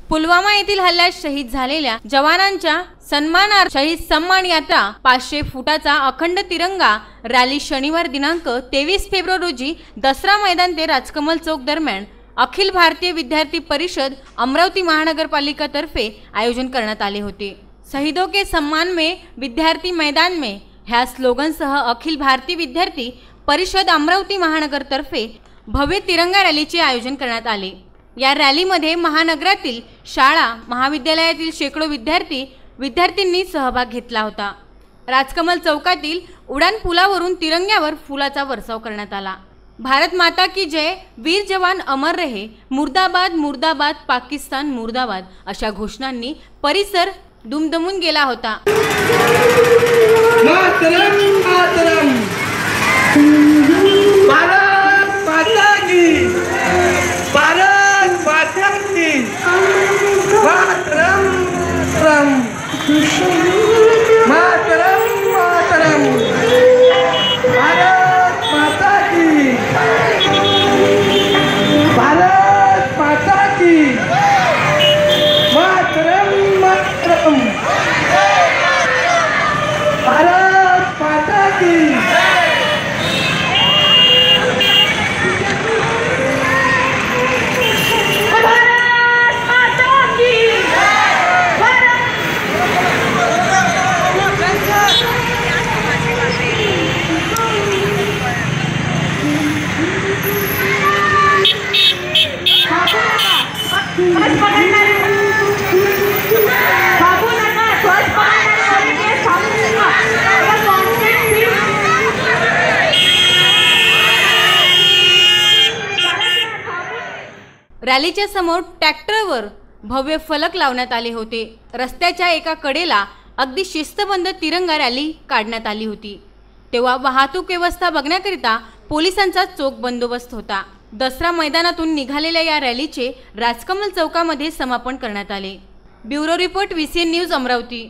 पुलवामा येथील हल्ल्यात शहीद झालेल्या जवानांच्या सन्मानार्थ शहीद सन्मान यात्रा 500 फुटाचा अखंड तिरंगा रॅली शनिवार दिनांक 23 फेब्रुवारी रोजी दसरा मैदान ते राजकमल चौक दरम्यान अखिल भारतीय विद्यार्थी परिषद अमरावती महानगरपालिका तर्फे आयोजन करण्यात आले होते। शहीदों के सम्मान में विद्यार्थी मैदान में ह्या स्लोगन सह अखिल भारतीय विद्यार्थी परिषद अमरावती महानगर तर्फे भव्य तिरंगा रॅलीचे आयोजन करण्यात आले। या रॅलीमध्ये महानगरातील शाळा महाविद्यालयातील शेकडो विद्यार्थींनी सहभाग घेतला होता। राजकमल चौकातील उडान पुलावरून तिरंग्यावर फुलाचा वर्षाव करण्यात आला। भारत माता की जय, वीर जवान अमर रहे, मुर्दाबाद मुर्दाबाद, पाकिस्तान मुर्दाबाद अशा घोषणांनी परिसर दुमदमून गेला होता। मातरम मातरम, भारत माता की, भारत माता की, मातरम मातरम, मातरम मातरम, भारत माता की, भारत माता की, मातरम मातरम, भारत माता की। रॅलीच्या समोर ट्रॅक्टरवर भव्य फलक लावण्यात आले होते। रस्त्याच्या एका कडेला अगदी शिस्तबद्ध तिरंगा रॅली काढण्यात आली होती। तेव्हा वाहतूक व्यवस्था बघण्याकरिता पोलिसांचा चोख बंदोबस्त होता। दसरा मैदानातून निघालेल्या या रॅलीचे राजकमल चौकामध्ये समापन करण्यात आले। Bureau report VCN news Amravati.